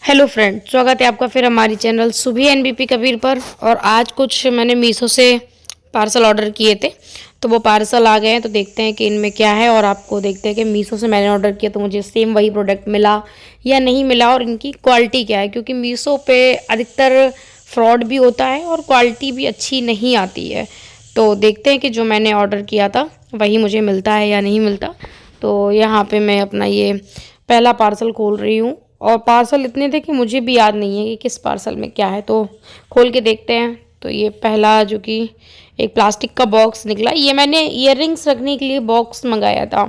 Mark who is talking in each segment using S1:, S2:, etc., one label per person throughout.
S1: Hello friend, स्वागत है आपका फिर हमारी चैनल सुभी एनबीपी कबीर पर। और आज कुछ मैंने मीशो से पार्सल ऑर्डर किए थे, तो वो पार्सल आ गए हैं। तो देखते हैं कि इनमें क्या है और आपको देखते हैं कि मीशो से मैंने ऑर्डर किया तो मुझे सेम वही प्रोडक्ट मिला या नहीं मिला और इनकी क्वालिटी क्या है, क्योंकि मीशो पे अधिकतर फ्रॉड भी होता है और क्वालिटी भी अच्छी नहीं आती है। तो देखते हैं कि जो मैंने ऑर्डर किया था वही मुझे मिलता है या नहीं मिलता। तो यहाँ पे मैं अपना ये पहला पार्सल खोल रही हूँ और पार्सल इतने थे कि मुझे भी याद नहीं है कि किस पार्सल में क्या है। तो खोल के देखते हैं। तो ये पहला जो कि एक प्लास्टिक का बॉक्स निकला। ये मैंने ईयररिंग्स रखने के लिए बॉक्स मंगाया था।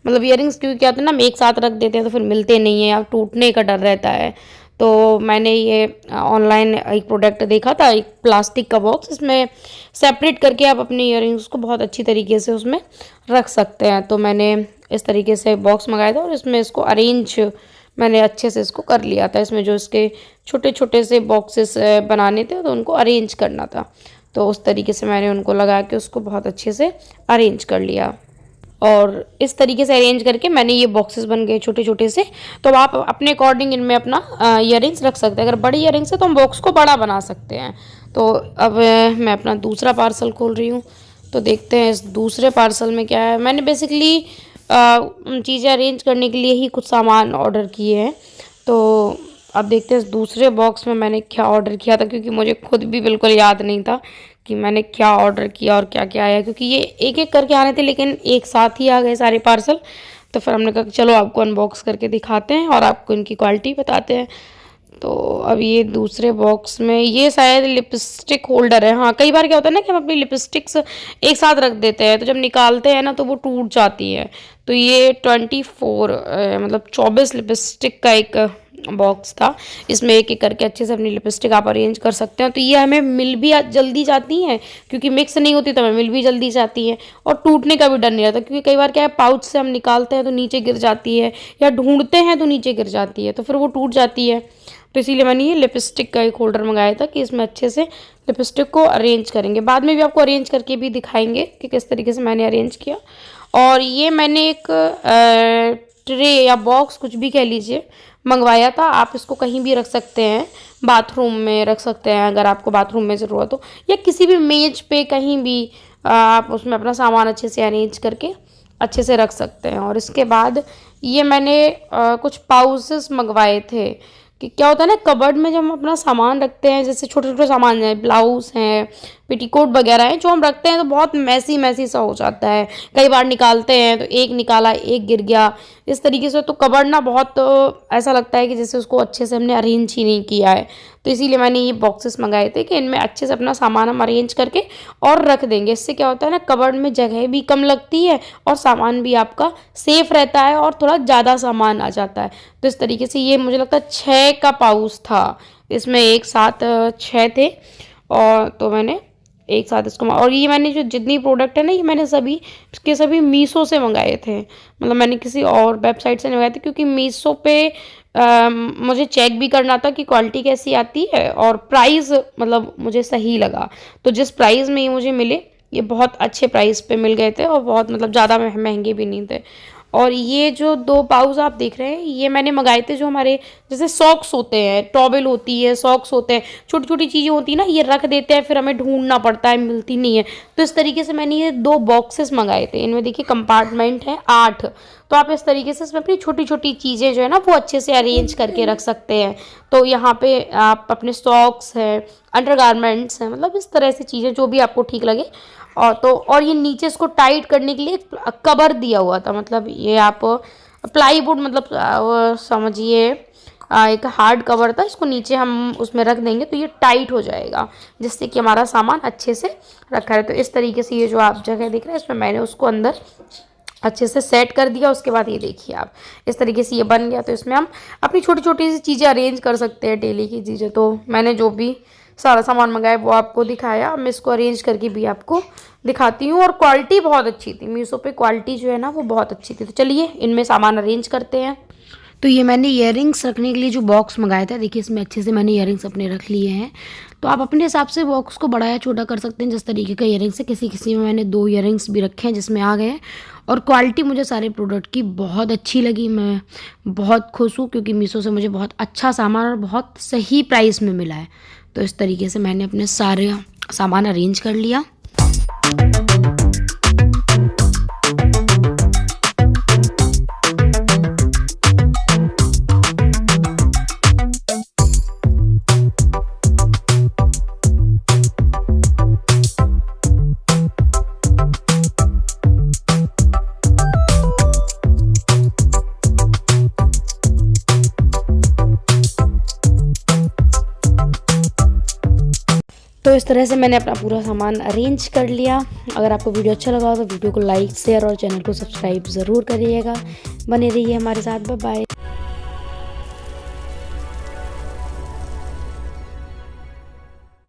S1: मतलब ईयररिंग्स क्योंकि क्या होता है ना, हम एक साथ रख देते हैं तो फिर मिलते नहीं है या टूटने का डर रहता है। तो मैंने ये ऑनलाइन एक प्रोडक्ट देखा था, एक प्लास्टिक का बॉक्स। इसमें सेपरेट करके आप अपने ईयररिंग्स को बहुत अच्छी तरीके से उसमें रख सकते हैं। तो मैंने इस तरीके से बॉक्स मंगाया था और इसमें इसको अरेंज मैंने अच्छे से इसको कर लिया था। इसमें जो इसके छोटे छोटे से बॉक्सेस बनाने थे तो उनको अरेंज करना था। तो उस तरीके से मैंने उनको लगा के उसको बहुत अच्छे से अरेंज कर लिया और इस तरीके से अरेंज करके मैंने ये बॉक्सेस बन गए छोटे छोटे से। तो अब आप अपने अकॉर्डिंग इनमें अपना ईयररिंग्स रख सकते हैं। अगर बड़ी ईयररिंग्स है तो हम बॉक्स को बड़ा बना सकते हैं। तो अब मैं अपना दूसरा पार्सल खोल रही हूँ। तो देखते हैं इस दूसरे पार्सल में क्या है। मैंने बेसिकली चीज़ें अरेंज करने के लिए ही कुछ सामान ऑर्डर किए हैं। तो अब देखते हैं इस दूसरे बॉक्स में मैंने क्या ऑर्डर किया था, क्योंकि मुझे खुद भी बिल्कुल याद नहीं था कि मैंने क्या ऑर्डर किया और क्या क्या आया, क्योंकि ये एक एक करके आने थे लेकिन एक साथ ही आ गए सारे पार्सल। तो फिर हमने कहा चलो आपको अनबॉक्स करके दिखाते हैं और आपको इनकी क्वालिटी बताते हैं। तो अब ये दूसरे बॉक्स में ये शायद लिपस्टिक होल्डर है। हाँ, कई बार क्या होता है ना कि हम अपनी लिपस्टिक्स एक साथ रख देते हैं तो जब निकालते हैं ना तो वो टूट जाती है। तो ये 24 मतलब 24 लिपस्टिक का एक बॉक्स था। इसमें एक एक करके अच्छे से अपनी लिपस्टिक आप अरेंज कर सकते हैं। तो ये हमें मिल भी जल्दी जाती हैं, क्योंकि मिक्स नहीं होती तो हमें मिल भी जल्दी जाती हैं और टूटने का भी डर नहीं रहता। क्योंकि कई बार क्या है, पाउच से हम निकालते हैं तो नीचे गिर जाती है या ढूंढते हैं तो नीचे गिर जाती है, तो फिर वो टूट जाती है। तो इसीलिए मैंने ये लिपस्टिक का एक होल्डर मंगाया था कि इसमें अच्छे से लिपस्टिक को अरेंज करेंगे। बाद में भी आपको अरेंज करके भी दिखाएंगे कि किस तरीके से मैंने अरेंज किया। और ये मैंने एक ट्रे या बॉक्स कुछ भी कह लीजिए मंगवाया था। आप इसको कहीं भी रख सकते हैं, बाथरूम में रख सकते हैं अगर आपको बाथरूम में ज़रूरत हो, या किसी भी मेज पे कहीं भी आप उसमें अपना सामान अच्छे से अरेंज करके अच्छे से रख सकते हैं। और इसके बाद ये मैंने कुछ पाउचेस मंगवाए थे कि क्या होता है ना, कबर्ड में जब हम अपना सामान रखते हैं, जैसे छोटे छोटे सामान हैं, ब्लाउज हैं, पेटीकोट वगैरह हैं, जो हम रखते हैं तो बहुत मैसी मैसी सा हो जाता है। कई बार निकालते हैं तो एक निकाला एक गिर गया, इस तरीके से तो कबर्ड ना बहुत ऐसा लगता है कि जैसे उसको अच्छे से हमने अरेंज ही नहीं किया है। तो इसीलिए मैंने ये बॉक्सेस मंगाए थे कि इनमें अच्छे से अपना सामान हम अरेंज करके और रख देंगे। इससे क्या होता है ना, कबर्ड में जगह भी कम लगती है और सामान भी आपका सेफ रहता है और थोड़ा ज़्यादा सामान आ जाता है। तो इस तरीके से ये मुझे लगता है 6 का पाउच था, इसमें एक साथ 6 थे। और तो मैंने एक साथ इसको, और ये मैंने जो जितनी प्रोडक्ट है ना, ये मैंने सभी के सभी मीशो से मंगाए थे। मतलब मैंने किसी और वेबसाइट से नहीं मंगाए थे, क्योंकि मीशो पे मुझे चेक भी करना था कि क्वालिटी कैसी आती है और प्राइस मतलब मुझे सही लगा। तो जिस प्राइस में ये मुझे मिले, ये बहुत अच्छे प्राइस पे मिल गए थे और बहुत मतलब ज़्यादा महंगे भी नहीं थे। और ये जो 2 पाउच आप देख रहे हैं, ये मैंने मंगाए थे जो हमारे जैसे सॉक्स होते हैं, टॉवेल होती है, सॉक्स होते हैं, छोटी छोटी चीज़ें होती है ना, ये रख देते हैं फिर हमें ढूंढना पड़ता है, मिलती नहीं है। तो इस तरीके से मैंने ये 2 बॉक्सेस मंगाए थे। इनमें देखिए कंपार्टमेंट है 8। तो आप इस तरीके से इसमें अपनी छोटी छोटी चीज़ें जो है ना वो अच्छे से अरेंज करके रख सकते हैं। तो यहाँ पे आप अपने सॉक्स हैं, अंडरगारमेंट्स हैं, मतलब इस तरह से चीज़ें जो भी आपको ठीक लगे। और ये नीचे इसको टाइट करने के लिए कवर दिया हुआ था। मतलब ये आप प्लाईवुड मतलब समझिए एक हार्ड कवर था, इसको नीचे हम उसमें रख देंगे तो ये टाइट हो जाएगा, जिससे कि हमारा सामान अच्छे से रखा है। तो इस तरीके से ये जो आप जगह देख रहे हैं, इसमें मैंने उसको अंदर अच्छे से सेट कर दिया। उसके बाद ये देखिए आप, इस तरीके से ये बन गया। तो इसमें हम अपनी छोटी छोटी सी चीज़ें अरेंज कर सकते हैं, डेली की चीज़ें। तो मैंने जो भी सारा सामान मंगाया वो आपको दिखाया। मैं इसको अरेंज करके भी आपको दिखाती हूँ। और क्वालिटी बहुत अच्छी थी, मीशो पे क्वालिटी जो है ना वो बहुत अच्छी थी। तो चलिए इनमें सामान अरेंज करते हैं। तो ये मैंने ईयररिंग्स रखने के लिए जो बॉक्स मंगाया था, देखिए इसमें अच्छे से मैंने ईयररिंग्स अपने रख लिए हैं। तो आप अपने हिसाब से बॉक्स को बड़ा या छोटा कर सकते हैं, जिस तरीके का ईयररिंग्स है। किसी किसी में मैंने 2 ईयररिंग्स भी रखे हैं जिसमें आ गए हैं। और क्वालिटी मुझे सारे प्रोडक्ट की बहुत अच्छी लगी। मैं बहुत खुश हूँ क्योंकि मीशो से मुझे बहुत अच्छा सामान और बहुत सही प्राइस में मिला है। तो इस तरीके से मैंने अपने सारे सामान अरेंज कर लिया। तो इस तरह से मैंने अपना पूरा सामान अरेंज कर लिया। अगर आपको वीडियो अच्छा लगा हो तो वीडियो को लाइक शेयर और चैनल को सब्सक्राइब ज़रूर करिएगा। बने रहिए हमारे साथ। Bye bye.